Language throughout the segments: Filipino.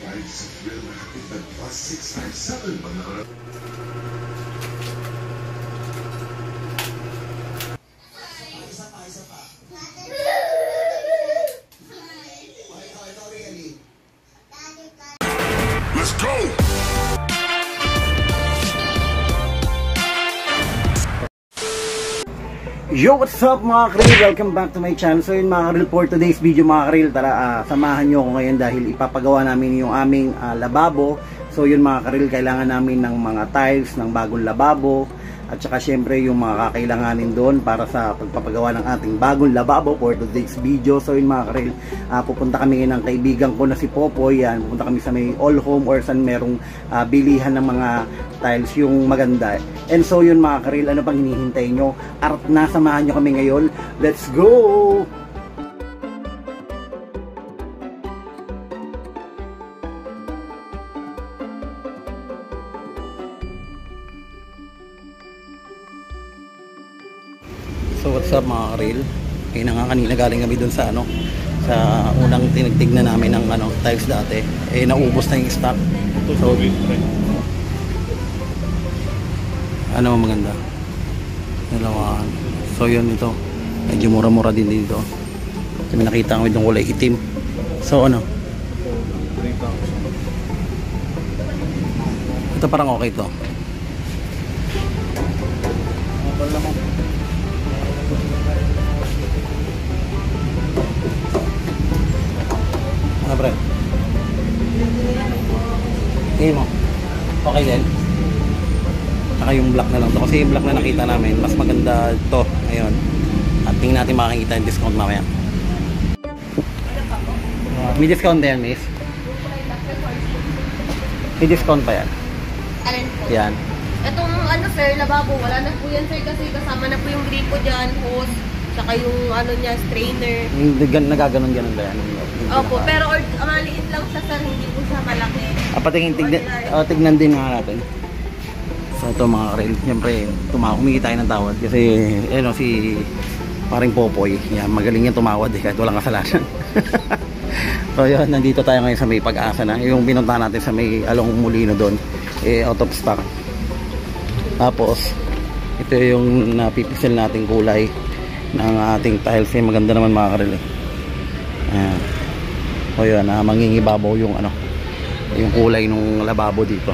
Kahit sa thrill na hatid ng plus 657 pag nakarap. Let's go! Yo, what's up mga Krill? Welcome back to my channel. So yun mga Krill, for today's video mga Krill, tara samahan nyo ako ngayon dahil ipapagawa namin yung aming lababo. So yun mga Krill, kailangan namin ng mga tiles, ng bagong lababo, at saka syempre yung mga kakailanganin doon para sa pagpapagawa ng ating bagong lababo for today's video. So yun mga Krill, pupunta kami ngayon ng kaibigan ko na si Popoy. Yan, pupunta kami sa may all home or saan merong bilihan ng mga tiles yung maganda. And so yun mga Krill, ano pang hinihintay nyo? Art na, samahan nyo kami ngayon. Let's go! So what's up mga Krill? Kaya na nga kanina galing kami dun sa sa unang tinigtignan namin ng tiles dati. Naubos na yung stock. So maganda. Dalawahan. So yun ito. Medyo mura-mura din dito. Kami nakita kami itong kulay itim. So ito parang okay to. Pre. Tingin mo. Okay din. Saka yung black na lang to. Kasi yung black na nakita namin, mas maganda to ngayon. At tingin natin makikita yung discount mamaya. May discount ba yan, miss? May discount pa yan? Alin po? Yan. Itong sir, lababo, wala na po yan sir kasi kasama na po yung gripo dyan, hose, saka yung niya, strainer. Nagaganon-ganon ba yan? Opo, pero maliit lang siya sir, hindi po siya malaki. Tignan din nga natin. So ito mga Krill, siyempre kumikita tayo ng tawad kasi si paring Popoy, yan, magaling yan tumawad kahit walang kasalanan. So yun, nandito tayo ngayon sa may Pag-asa na. Yung pinunta natin sa may Along Molino doon, out of stock. Tapos ito yung napipixel nating kulay ng ating tiles. Maganda naman mga Krill. Ayan. O yun, mangingibabaw yung yung kulay ng lababo dito.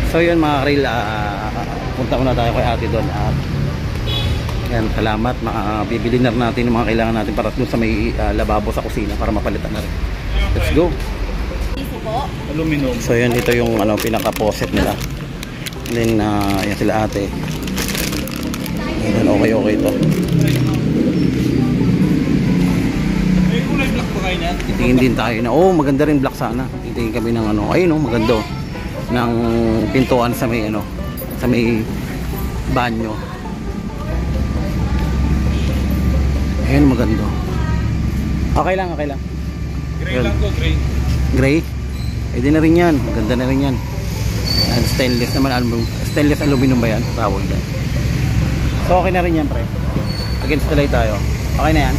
So yun mga Krill, punta muna tayo kay ate doon at yan, salamat. Bibili na natin yung mga kailangan natin para doon sa may lababo sa kusina para mapalitan na rin. Let's go. Aluminum. So yun, ito yung pinaka-poset nila. And then yan sila ate. Yan, okay ito. Titingin din tayo na maganda rin black sana. Titingin kami ng ayun maganda ng pintuan sa may sa may banyo. Ayun maganda. Okay lang. Gray lang to, gray. Gray? Di na rin yan. Maganda na rin yan. And stainless naman, stainless aluminum ba yan? Tawag yan. So okay na rin yan pre. Against the light tayo. Okay na yan.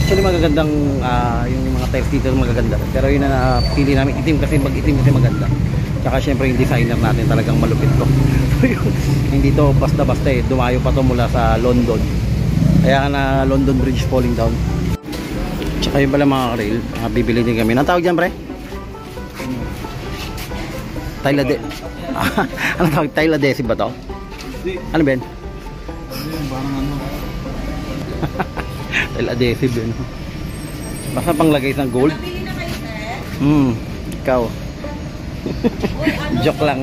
Actually magagandang yung mga tiles dito magaganda. Pero yun na pili namin itim kasi mag-itim kasi maganda. Tsaka syempre yung designer natin talagang malupit to. Hindi to basta-basta dumayo pa to mula sa London. Kaya na London Bridge falling down. Tsaka yung pala mga Krill, bibili din kami. Anong tawag dyan pre? Tile ano tawag? Tile adhesive ba to? Ano ba yan? Tile adhesive yun. Basta panglagay ng gold. Nabili na kayo sir? Ikaw. Joke lang.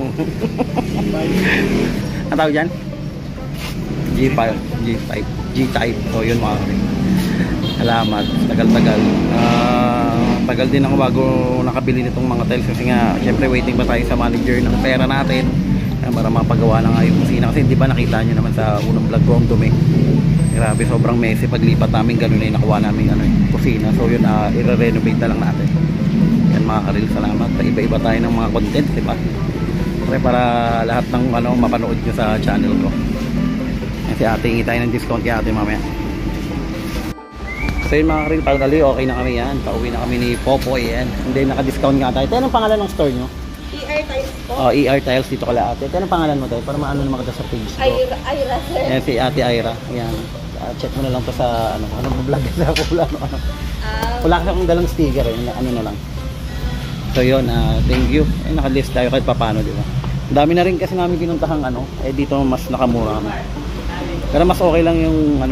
Ang tawag dyan? G-type. So yun mga Krill. Salamat. Tagal-tagal. Tagal din ako bago nakabili nitong mga tiles kasi nga syempre waiting pa tayo sa manager ng pera natin para mapagawa na nga yung kusina kasi di ba nakita nyo naman sa unang vlog ko ang dumi. Grabe, sobrang messy paglipat namin, ganun na yung nakuha namin kusina. So yun, i-renovate na lang natin. Yan mga Krill, salamat. Iba-iba tayo ng mga content, diba? Para lahat ng mapanood nyo sa channel ko. Kasi ate, hingi tayo ng discount kay ate mamaya. So yun mga karil, finally okay na kami yan. Pauwi na kami ni Popoy yan. And then naka-discount nga tayo. Ito anong pangalan ng store nyo? ER Tiles po. Oh, ER Tiles dito kala ate. Ito anong pangalan mo tayo? Para maano naman kita sa page ko. Ira sir. Yan si Ate Ira. Yan. Check mo na lang to sa anong vlog sa wala ano. Wala kasi akong dalang sticker eh. Ano na lang. So yun, thank you. Naka-list tayo kahit paano, di ba? Dami na rin kasi namin pinuntahang dito mas nakamura kami. Pero mas okay lang yung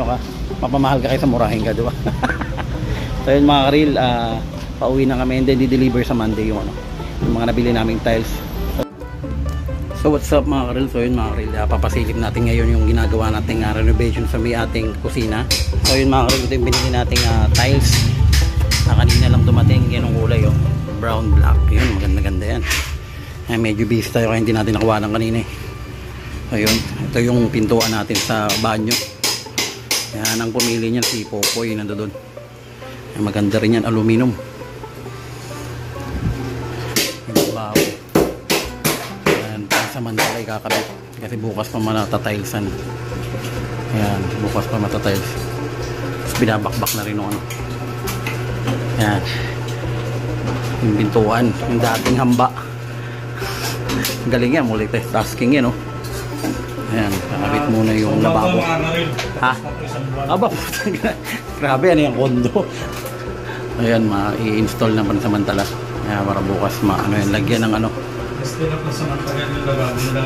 mapamahal ka kaysa murahin ka, di ba? So yun mga karil, pauwi na kami and then di-deliver sa Monday yung mga nabili naming tiles. So what's up mga karil? So yun mga karil, papasilip natin ngayon yung ginagawa nating renovation sa may ating kusina. So yun mga karil, ito yung binili nating tiles na kanina lang dumating. Yan ang kulay brown black, yun maganda-ganda yan. Medyo busy tayo kaya hindi natin nakuha ng kanina ayun, ito yung pintuan natin sa banyo. Yan ang pumili niyan si Popoy, nandoon. Maganda rin yan, aluminum. Yung baho yan, pansamantala ikakabit kasi bukas pa matatilesan. Yan, bukas pa matatiles. Tapos binabakbak na rin yan yung pintuan, yung dating hamba. Galing yan, multitasking yan ayan, kakabit muna yung lababo. Ha? Aba, grabe yan yung kondo. Ayan, i-install na pansamantala. Ayan, para bukas lagyan ng Install na pansamantala yung lababo nila.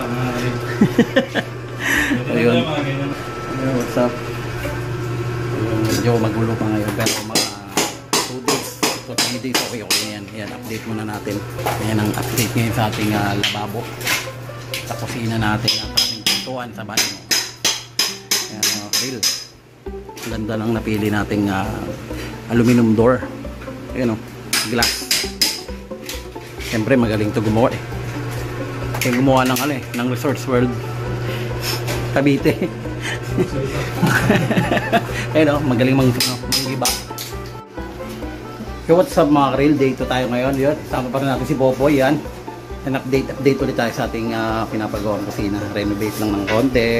Ayun, what's up? Medyo magulo pa ngayon pero mga 2 days to 3 days okay na yan. Ayan, update muna natin. Ayan ang update ngayon sa ating lababo. Sa kusina natin ang ating pintuan sa banyo. Ayan mga karil. Ganda lang napili nating aluminum door. Ayan glass. Siyempre magaling to gumawa Kaya gumawa ng Resorts World Cavite. Ayan magaling manggiba. So what's up mga karil, day 2 tayo ngayon. Yun, sama pa rin natin si Popoy yan. And update ulit tayo sa ating pinapagawang kusina. Renovate lang ng konti.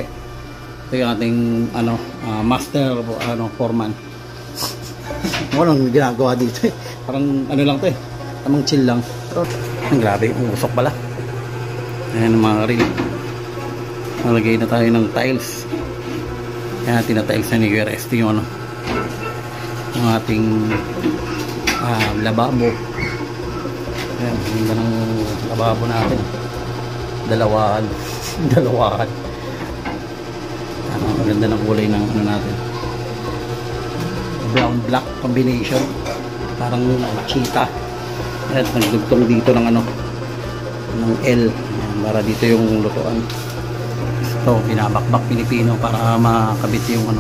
Ito yung ating master foreman. Walang ginagawa dito Parang lang to tamang chill lang. Pero ang grabe, usok pala. Ayan mga karil. Nalagay na tayo ng tiles. Ayan, tinatiles na ni QRST yung yung ating lababo. Ayan, ganda ng lababo natin. Dalawahan. Ang ganda ng kulay ng natin. Brown black combination. Parang cheetah. Ayan, nagdugtong dito ng ng L. Ayan, para dito yung lutuan. So, binabakbak Pilipino para makabit yung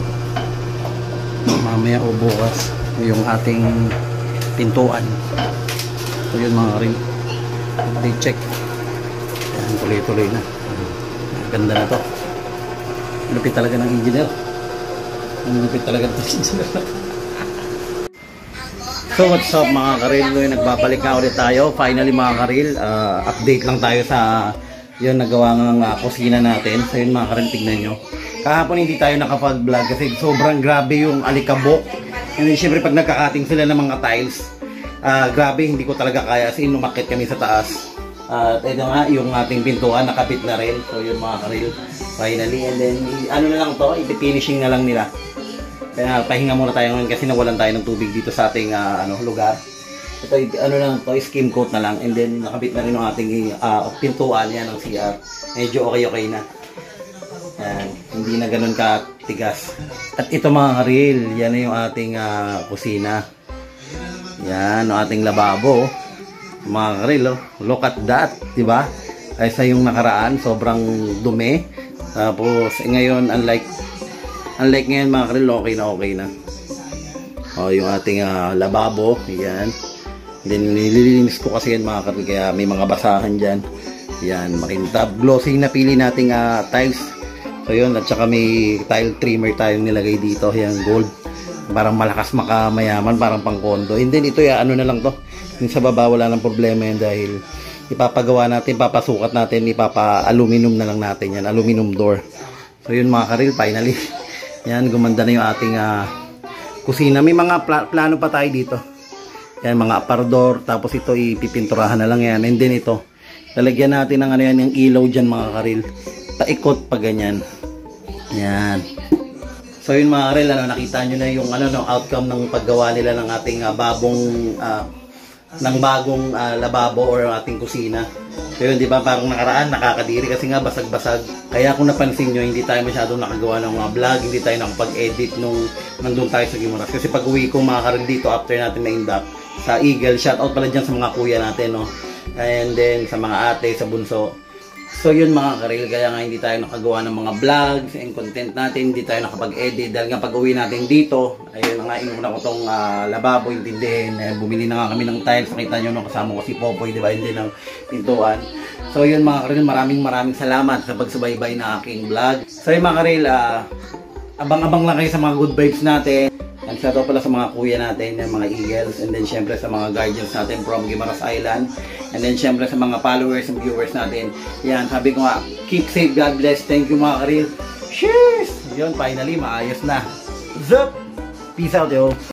mamaya o bukas yung ating pintuan. So yun mga rin, update check. Yan, tuloy-tuloy na. Ganda na to. Lupit talaga ng engineer. Lupit talaga ng engineer. So what's up mga karil, nagbabalik na ulit tayo. Finally mga karil, update lang tayo sa yun nagawa ng kusina natin. So yun mga karil, tignan nyo. Kahapon hindi tayo nakapag-vlog kasi sobrang grabe yung alikabok. And then syempre pag nagkakating sila ng mga tiles, grabe, hindi ko talaga kaya. As in, umakit kami sa taas. At ito nga, yung ating pintuan, nakabit na rin. So yun mga karil, finally. And then, na lang to, iti-finishing na lang nila. Kaya pahinga muna tayo ngayon kasi nawalan tayo ng tubig dito sa ating lugar. Ito, lang to, skim coat na lang. And then, nakabit na rin yung ating pintuan yan ng CR. Medyo okay na. Hindi na ganun katigas. At ito mga karil, yan na yung ating kusina. Yan, ang ating lababo. Mga karil, look at that, diba? Ay sa yung nakaraan, sobrang dumi. Tapos, ngayon, unlike ngayon mga karil, okay na. Yung ating lababo, yan. Then, nililinis ko kasi yan mga karil, kaya may mga basahan dyan. Yan, makintab. Glossy na pili nating tiles. So yun, at saka may tile trimmer tayong nilagay dito, yan gold. Parang malakas makamayaman, parang pang kondo. And then ito na lang to. Yung sa baba wala nang problema yan dahil ipapagawa natin, papasukat natin, ipapa-aluminum na lang natin yan, aluminum door. So yun mga karil, finally. Yan, gumanda na yung ating kusina. May mga plano pa tayo dito. Yan, mga aparador. Tapos ito, ipipinturahan na lang yan. And then ito, lalagyan natin ng ano yan, yung ilaw dyan mga karil. Paikot pa ganyan. Yan. So yun mga karil, nakita nyo na yung outcome ng paggawa nila ng ating bagong lababo or ating kusina. So yun, di ba, parang nakaraan, nakakadiri kasi nga basag-basag. Kaya kung napansin nyo, hindi tayo masyadong nakagawa ng mga vlog, hindi tayo nakapag-edit nung nandun tayo sa Guimaras. Kasi pag uwi ko mga karil dito, after natin na-induct sa Eagle, shoutout pala dyan sa mga kuya natin, no? And then sa mga ate, sa bunso. So yun mga karil, kaya nga hindi tayo nakagawa ng mga vlogs and content natin, hindi tayo nakapag-edit dahil nga pag uwi natin dito, ayun nga, inuna ko tong lababo, intindihin, bumili na nga kami ng tiles, nakita nyo no, kasama ko si Popoy, diba, hindi ng pintuan. So yun mga karil, maraming salamat sa pagsubaybay na aking vlog. So yun mga karil, abang-abang lang kayo sa mga good vibes natin. And shoutout pala sa mga kuya natin, yung mga Eagles, and then syempre sa mga guardians natin from Guimaras Island, and then syempre sa mga followers and viewers natin. Yan, sabi ko nga, keep safe, God bless, thank you mga karil. Cheers! Yun, finally, maayos na. Zup! Peace out, yo!